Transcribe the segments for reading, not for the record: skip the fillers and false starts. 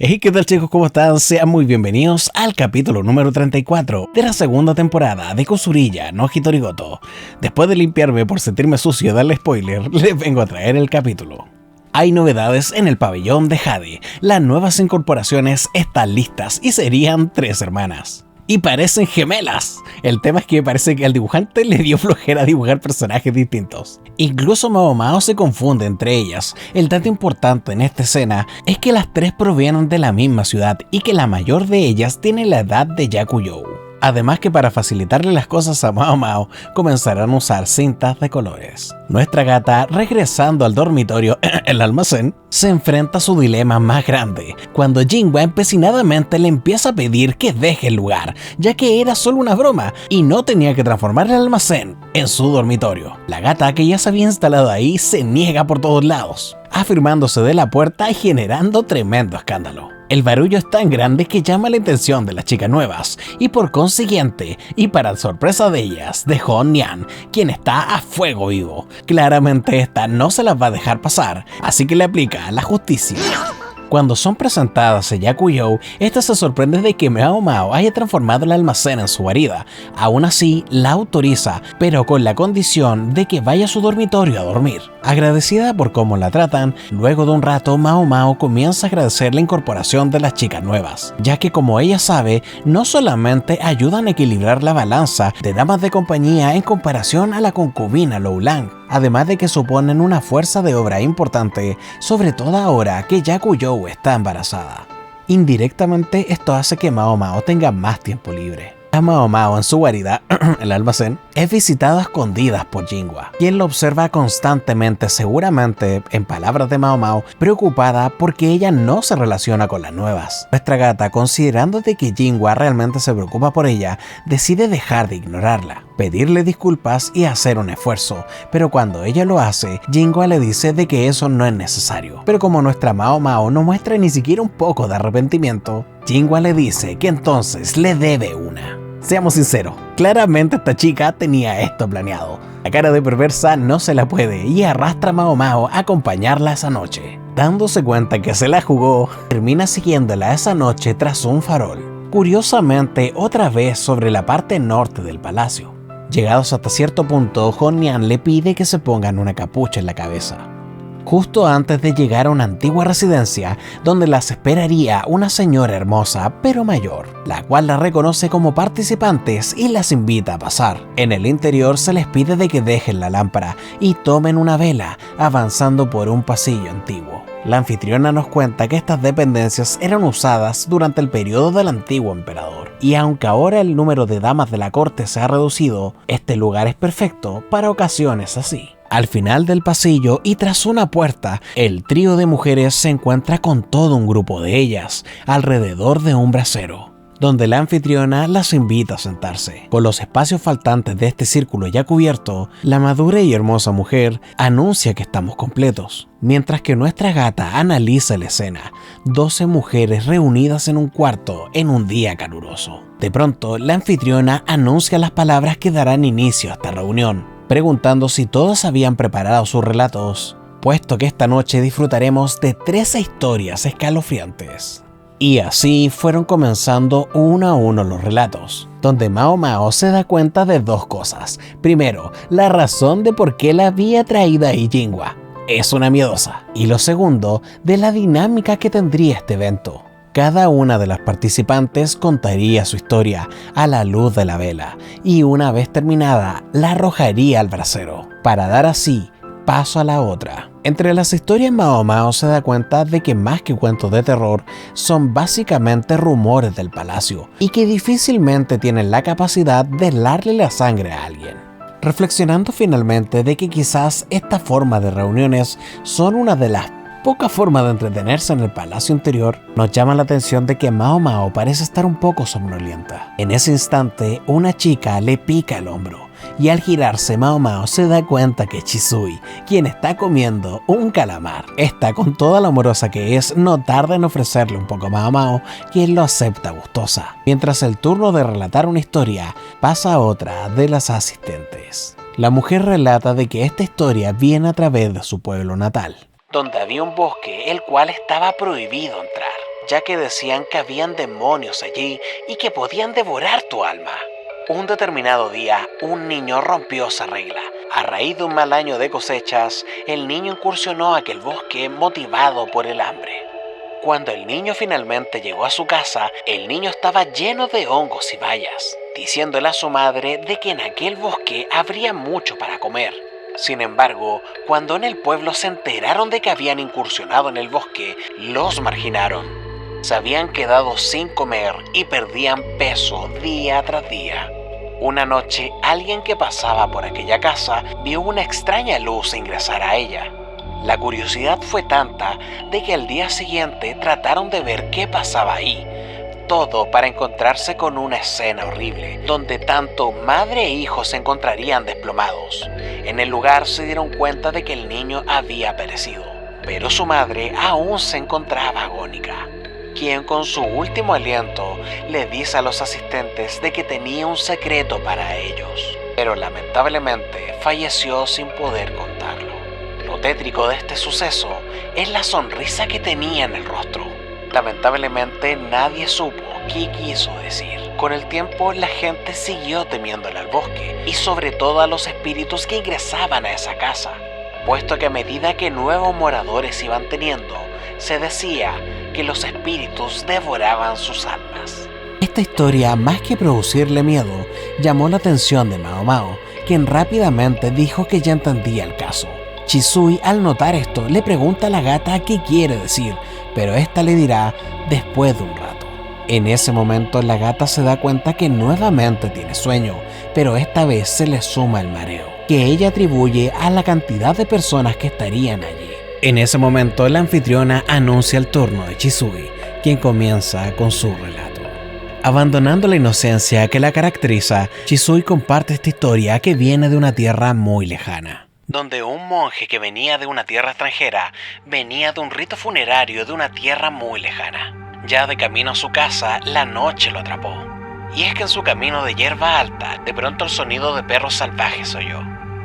Hey, ¿qué tal chicos? ¿Cómo están? Sean muy bienvenidos al capítulo número 34 de la segunda temporada de Kusurilla no Hitorigoto. Después de limpiarme por sentirme sucio y darle spoiler, les vengo a traer el capítulo. Hay novedades en el pabellón de Jade. Las nuevas incorporaciones están listas y serían 3 hermanas. Y parecen gemelas. El tema es que parece que al dibujante le dio flojera dibujar personajes distintos. Incluso Mao Mao se confunde entre ellas. El dato importante en esta escena es que las 3 provienen de la misma ciudad y que la mayor de ellas tiene la edad de Yakuyou. Además que para facilitarle las cosas a Mao Mao, comenzarán a usar cintas de colores. Nuestra gata, regresando al dormitorio, el almacén, se enfrenta a su dilema más grande, cuando Jinwa empecinadamente le empieza a pedir que deje el lugar, ya que era solo una broma y no tenía que transformar el almacén en su dormitorio. La gata, que ya se había instalado ahí, se niega por todos lados, afirmándose de la puerta y generando tremendo escándalo. El barullo es tan grande que llama la atención de las chicas nuevas y por consiguiente, y para sorpresa de ellas, de Hon Nian, quien está a fuego vivo. Claramente esta no se las va a dejar pasar, así que le aplica la justicia. Cuando son presentadas a Yakuyou, esta se sorprende de que Mao Mao haya transformado el almacén en su guarida. Aún así, la autoriza, pero con la condición de que vaya a su dormitorio a dormir. Agradecida por cómo la tratan, luego de un rato Mao Mao comienza a agradecer la incorporación de las chicas nuevas, ya que como ella sabe, no solamente ayudan a equilibrar la balanza de damas de compañía en comparación a la concubina Lou Lang, además de que suponen una fuerza de obra importante, sobre todo ahora que Yakuyou está embarazada. Indirectamente esto hace que Mao Mao tenga más tiempo libre. A Mao Mao en su guarida, el almacén, es visitado a escondidas por Jinwa, quien lo observa constantemente, seguramente, en palabras de Mao Mao, preocupada porque ella no se relaciona con las nuevas. Nuestra gata, considerando de que Jinwa realmente se preocupa por ella, decide dejar de ignorarla, pedirle disculpas y hacer un esfuerzo, pero cuando ella lo hace, Jinwa le dice de que eso no es necesario. Pero como nuestra Mao Mao no muestra ni siquiera un poco de arrepentimiento, Jinwa le dice que entonces le debe una. Seamos sinceros, claramente esta chica tenía esto planeado. La cara de perversa no se la puede y arrastra a Mao Mao a acompañarla esa noche. Dándose cuenta que se la jugó, termina siguiéndola esa noche tras un farol. Curiosamente, otra vez sobre la parte norte del palacio. Llegados hasta cierto punto, Hon Nian le pide que se pongan una capucha en la cabeza. Justo antes de llegar a una antigua residencia donde las esperaría una señora hermosa pero mayor, la cual las reconoce como participantes y las invita a pasar. En el interior se les pide de que dejen la lámpara y tomen una vela, avanzando por un pasillo antiguo. La anfitriona nos cuenta que estas dependencias eran usadas durante el periodo del antiguo emperador, y aunque ahora el número de damas de la corte se ha reducido, este lugar es perfecto para ocasiones así. Al final del pasillo y tras una puerta, el trío de mujeres se encuentra con todo un grupo de ellas, alrededor de un brasero, donde la anfitriona las invita a sentarse. Con los espacios faltantes de este círculo ya cubierto, la madura y hermosa mujer anuncia que estamos completos, mientras que nuestra gata analiza la escena, 12 mujeres reunidas en un cuarto en un día caluroso. De pronto, la anfitriona anuncia las palabras que darán inicio a esta reunión, preguntando si todos habían preparado sus relatos, puesto que esta noche disfrutaremos de 13 historias escalofriantes. Y así fueron comenzando uno a uno los relatos, donde Mao Mao se da cuenta de 2 cosas. Primero, la razón de por qué la había traído ahí Jinwa. Es una miedosa. Y lo segundo, de la dinámica que tendría este evento. Cada una de las participantes contaría su historia a la luz de la vela y una vez terminada la arrojaría al brasero, para dar así paso a la otra. Entre las historias, Mao Mao se da cuenta de que más que cuentos de terror son básicamente rumores del palacio y que difícilmente tienen la capacidad de helarle la sangre a alguien. Reflexionando finalmente de que quizás esta forma de reuniones son una de las pocas formas de entretenerse en el palacio interior, nos llama la atención de que Mao Mao parece estar un poco somnolienta. En ese instante, una chica le pica el hombro y al girarse Mao Mao se da cuenta que Chisui, quien está comiendo un calamar, está con toda la amorosa que es, no tarda en ofrecerle un poco a Mao Mao, quien lo acepta gustosa. Mientras el turno de relatar una historia pasa a otra de las asistentes. La mujer relata de que esta historia viene a través de su pueblo natal, donde había un bosque el cual estaba prohibido entrar. ya que decían que habían demonios allí y que podían devorar tu alma. Un determinado día, un niño rompió esa regla. A raíz de un mal año de cosechas, el niño incursionó a aquel bosque motivado por el hambre. Cuando el niño finalmente llegó a su casa, el niño estaba lleno de hongos y bayas, diciéndole a su madre de que en aquel bosque habría mucho para comer. Sin embargo, cuando en el pueblo se enteraron de que habían incursionado en el bosque, los marginaron. Se habían quedado sin comer y perdían peso día tras día. Una noche, alguien que pasaba por aquella casa vio una extraña luz ingresar a ella. La curiosidad fue tanta de que al día siguiente trataron de ver qué pasaba ahí. Todo para encontrarse con una escena horrible, donde tanto madre e hijo se encontrarían desplomados. En el lugar se dieron cuenta de que el niño había perecido, pero su madre aún se encontraba agónica, quien con su último aliento le dice a los asistentes de que tenía un secreto para ellos, pero lamentablemente falleció sin poder contarlo. Lo tétrico de este suceso es la sonrisa que tenía en el rostro. Lamentablemente nadie supo qué quiso decir. Con el tiempo la gente siguió temiéndole al bosque y sobre todo a los espíritus que ingresaban a esa casa, puesto que a medida que nuevos moradores iban teniendo, se decía que los espíritus devoraban sus almas. Esta historia, más que producirle miedo, llamó la atención de Mao Mao, quien rápidamente dijo que ya entendía el caso. Chisui, al notar esto, le pregunta a la gata qué quiere decir, pero esta le dirá después de un rato. En ese momento la gata se da cuenta que nuevamente tiene sueño, pero esta vez se le suma el mareo, que ella atribuye a la cantidad de personas que estarían allí. En ese momento la anfitriona anuncia el turno de Chisui, quien comienza con su relato. Abandonando la inocencia que la caracteriza, Chisui comparte esta historia que viene de una tierra muy lejana, donde un monje que venía de una tierra extranjera venía de un rito funerario de una tierra muy lejana. Ya de camino a su casa, la noche lo atrapó. Y es que en su camino de hierba alta, de pronto el sonido de perros salvajes oyó.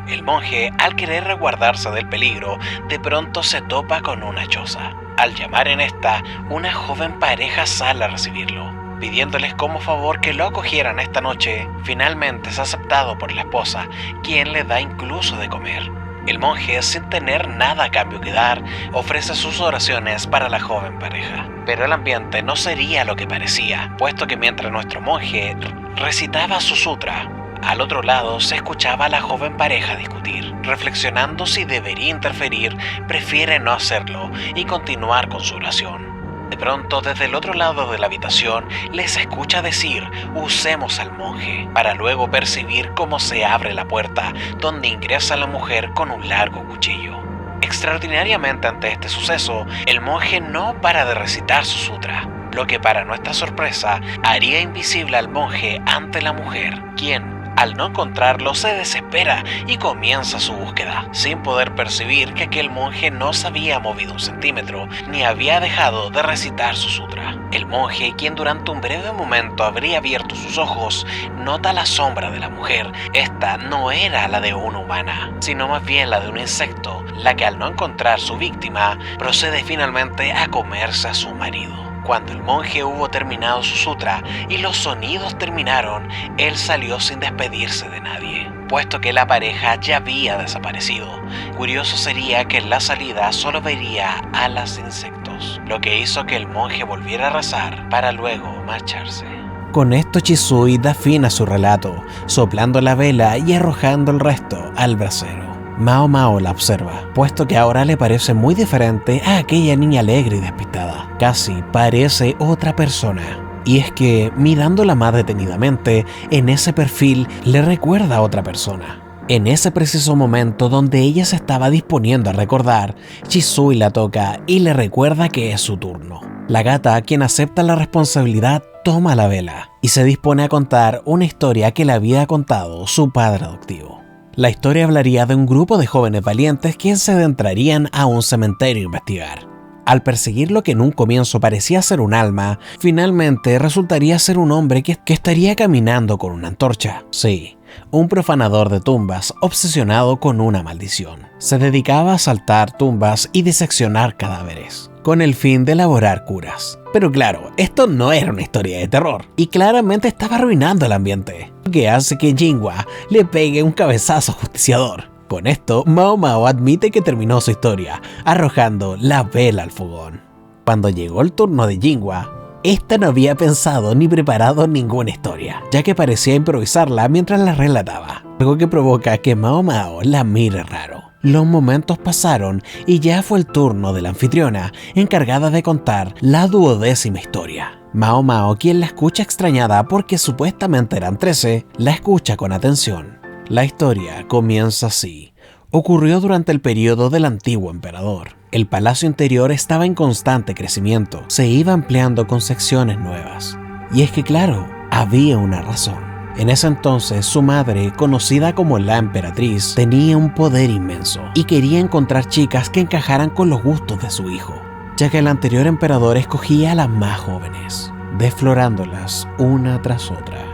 El monje, al querer resguardarse del peligro, de pronto se topa con una choza. Al llamar en esta, una joven pareja sale a recibirlo, pidiéndoles como favor que lo acogieran esta noche. Finalmente es aceptado por la esposa, quien le da incluso de comer. El monje, sin tener nada a cambio que dar, ofrece sus oraciones para la joven pareja. Pero el ambiente no sería lo que parecía, puesto que mientras nuestro monje recitaba su sutra, al otro lado se escuchaba a la joven pareja discutir. Reflexionando si debería interferir, prefiere no hacerlo y continuar con su oración. De pronto, desde el otro lado de la habitación, les escucha decir «usemos al monje», para luego percibir cómo se abre la puerta, donde ingresa la mujer con un largo cuchillo. Extraordinariamente ante este suceso, el monje no para de recitar su sutra, lo que para nuestra sorpresa haría invisible al monje ante la mujer, quien, al no encontrarlo, se desespera y comienza su búsqueda, sin poder percibir que aquel monje no se había movido un centímetro, ni había dejado de recitar su sutra. El monje, quien durante un breve momento habría abierto sus ojos, nota la sombra de la mujer. Esta no era la de una humana, sino más bien la de un insecto, la que al no encontrar su víctima, procede finalmente a comerse a su marido. Cuando el monje hubo terminado su sutra y los sonidos terminaron, él salió sin despedirse de nadie, puesto que la pareja ya había desaparecido. Curioso sería que en la salida solo vería alas de insectos, lo que hizo que el monje volviera a rezar para luego marcharse. Con esto Chisui da fin a su relato, soplando la vela y arrojando el resto al brasero. Mao Mao la observa, puesto que ahora le parece muy diferente a aquella niña alegre y despistada. Casi parece otra persona. Y es que, mirándola más detenidamente, en ese perfil le recuerda a otra persona. En ese preciso momento donde ella se estaba disponiendo a recordar, Chisui la toca y le recuerda que es su turno. La gata, quien acepta la responsabilidad, toma la vela y se dispone a contar una historia que le había contado su padre adoptivo. La historia hablaría de un grupo de jóvenes valientes quienes se adentrarían a un cementerio a investigar. Al perseguir lo que en un comienzo parecía ser un alma, finalmente resultaría ser un hombre que estaría caminando con una antorcha. Sí, un profanador de tumbas obsesionado con una maldición. Se dedicaba a asaltar tumbas y diseccionar cadáveres. con el fin de elaborar curas. Pero claro, esto no era una historia de terror, y claramente estaba arruinando el ambiente, lo que hace que Jinhua le pegue un cabezazo justiciador. Con esto, Mao Mao admite que terminó su historia, arrojando la vela al fogón. Cuando llegó el turno de Jinhua, esta no había pensado ni preparado ninguna historia, ya que parecía improvisarla mientras la relataba, algo que provoca que Mao Mao la mire raro. Los momentos pasaron y ya fue el turno de la anfitriona, encargada de contar la 12ª historia. Mao Mao, quien la escucha extrañada porque supuestamente eran 13, la escucha con atención. La historia comienza así. Ocurrió durante el periodo del antiguo emperador. El palacio interior estaba en constante crecimiento, se iba ampliando con secciones nuevas. Y es que claro, había una razón. En ese entonces, su madre, conocida como la emperatriz, tenía un poder inmenso y quería encontrar chicas que encajaran con los gustos de su hijo, ya que el anterior emperador escogía a las más jóvenes, desflorándolas una tras otra.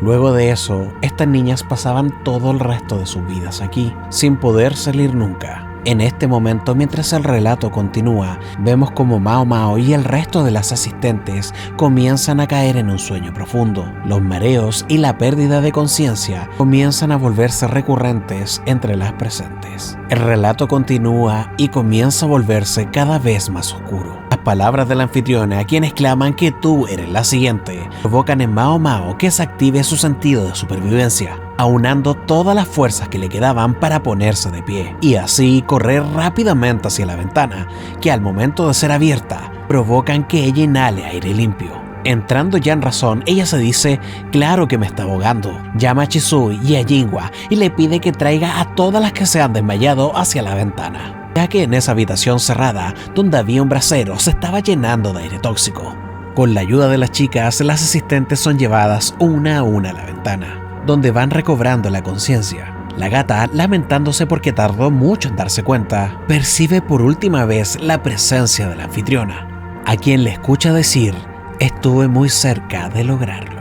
Luego de eso, estas niñas pasaban todo el resto de sus vidas aquí, sin poder salir nunca. En este momento, mientras el relato continúa, vemos como Mao Mao y el resto de las asistentes comienzan a caer en un sueño profundo. Los mareos y la pérdida de conciencia comienzan a volverse recurrentes entre las presentes. El relato continúa y comienza a volverse cada vez más oscuro. Las palabras de la anfitriona, quienes claman que tú eres la siguiente, provocan en Mao Mao que se active su sentido de supervivencia, aunando todas las fuerzas que le quedaban para ponerse de pie, y así correr rápidamente hacia la ventana, que al momento de ser abierta, provocan que ella inhale aire limpio. Entrando ya en razón, ella se dice, claro que me está ahogando. Llama a Chisui y a Jinhua y le pide que traiga a todas las que se han desmayado hacia la ventana, ya que en esa habitación cerrada, donde había un brasero, se estaba llenando de aire tóxico. Con la ayuda de las chicas, las asistentes son llevadas una a una a la ventana, donde van recobrando la conciencia. La gata, lamentándose porque tardó mucho en darse cuenta, percibe por última vez la presencia de la anfitriona, a quien le escucha decir, estuve muy cerca de lograrlo.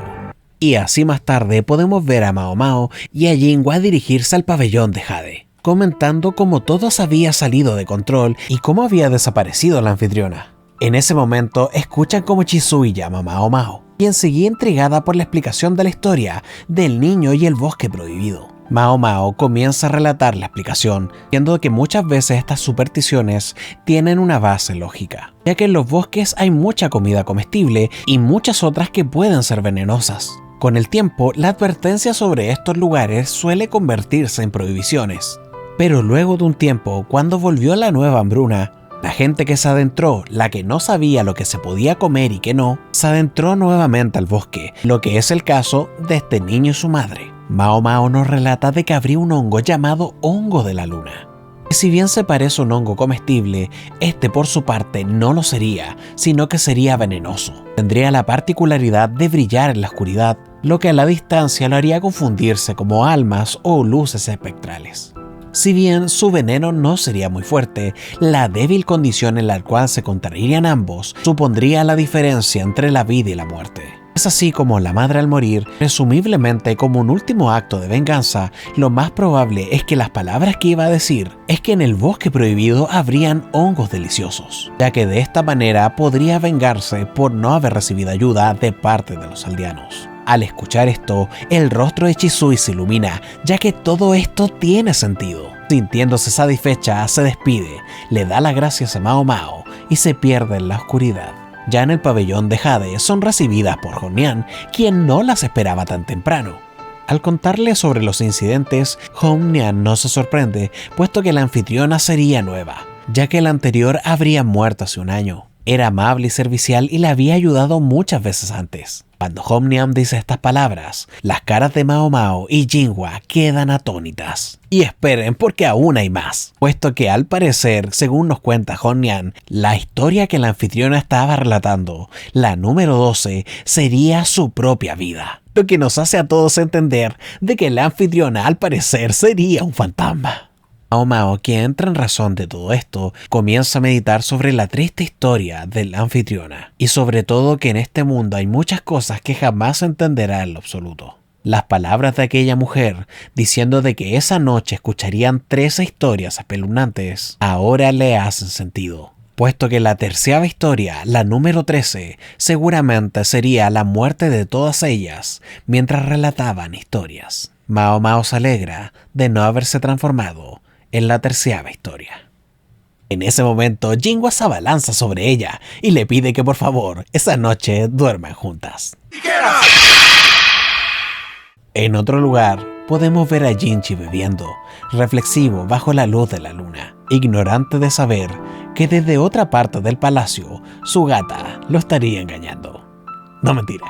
Y así más tarde podemos ver a Mao Mao y a Jinhua dirigirse al pabellón de Jade, comentando cómo todo había salido de control y cómo había desaparecido la anfitriona. En ese momento escuchan como Chisui llama a Mao Mao, quien seguía intrigada por la explicación de la historia del niño y el bosque prohibido. Mao Mao comienza a relatar la explicación, viendo que muchas veces estas supersticiones tienen una base lógica, ya que en los bosques hay mucha comida comestible y muchas otras que pueden ser venenosas. Con el tiempo, la advertencia sobre estos lugares suele convertirse en prohibiciones. Pero luego de un tiempo, cuando volvió la nueva hambruna, la gente que se adentró, la que no sabía lo que se podía comer y que no, se adentró nuevamente al bosque, lo que es el caso de este niño y su madre. Mao Mao nos relata de que habría un hongo llamado hongo de la luna. Si bien se parece a un hongo comestible, este por su parte no lo sería, sino que sería venenoso. Tendría la particularidad de brillar en la oscuridad, lo que a la distancia lo haría confundirse como almas o luces espectrales. Si bien su veneno no sería muy fuerte, la débil condición en la cual se contraerían ambos supondría la diferencia entre la vida y la muerte. Es así como la madre al morir, presumiblemente como un último acto de venganza, lo más probable es que las palabras que iba a decir es que en el bosque prohibido habrían hongos deliciosos, ya que de esta manera podría vengarse por no haber recibido ayuda de parte de los aldeanos. Al escuchar esto, el rostro de Chisui se ilumina, ya que todo esto tiene sentido. Sintiéndose satisfecha, se despide, le da las gracias a Mao Mao y se pierde en la oscuridad. Ya en el pabellón de Jade son recibidas por Honnian, quien no las esperaba tan temprano. Al contarle sobre los incidentes, Honnian no se sorprende, puesto que la anfitriona sería nueva, ya que la anterior habría muerto hace un año. Era amable y servicial y le había ayudado muchas veces antes. Cuando Honnian dice estas palabras, las caras de Mao Mao y Jinhua quedan atónitas. Y esperen porque aún hay más, puesto que al parecer, según nos cuenta Honnian, la historia que la anfitriona estaba relatando, la número 12, sería su propia vida. Lo que nos hace a todos entender de que la anfitriona al parecer sería un fantasma. Mao Mao, quien entra en razón de todo esto, comienza a meditar sobre la triste historia de la anfitriona y sobre todo que en este mundo hay muchas cosas que jamás entenderá en lo absoluto. Las palabras de aquella mujer diciendo de que esa noche escucharían 13 historias espeluznantes ahora le hacen sentido. puesto que la 13ª historia, la número 13, seguramente sería la muerte de todas ellas mientras relataban historias. Mao Mao se alegra de no haberse transformado en la 13ª historia. En ese momento, Jinhua se abalanza sobre ella y le pide que por favor esa noche duerman juntas. En otro lugar, podemos ver a Jinchi bebiendo, reflexivo bajo la luz de la luna, ignorante de saber que desde otra parte del palacio su gata lo estaría engañando. No, mentira.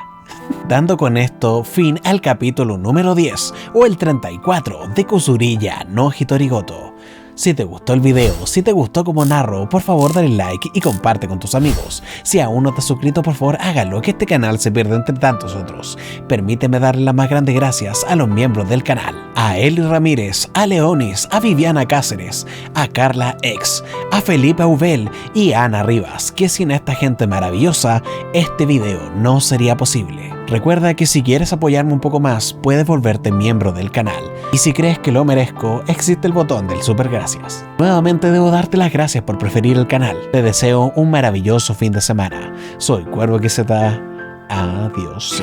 Dando con esto fin al capítulo número 10 o el 34 de Kusuriya no Hitorigoto. Si te gustó el video, si te gustó como narro, por favor dale like y comparte con tus amigos. Si aún no te has suscrito, por favor hágalo, que este canal se pierde entre tantos otros. Permíteme darle las más grandes gracias a los miembros del canal. A Eli Ramírez, a Leonis, a Viviana Cáceres, a Carla X, a Felipe Aubel y a Ana Rivas, que sin esta gente maravillosa, este video no sería posible. Recuerda que si quieres apoyarme un poco más, puedes volverte miembro del canal. Y si crees que lo merezco, existe el botón del super gracias. Nuevamente debo darte las gracias por preferir el canal. Te deseo un maravilloso fin de semana. Soy Cuervo XZ. Adiós.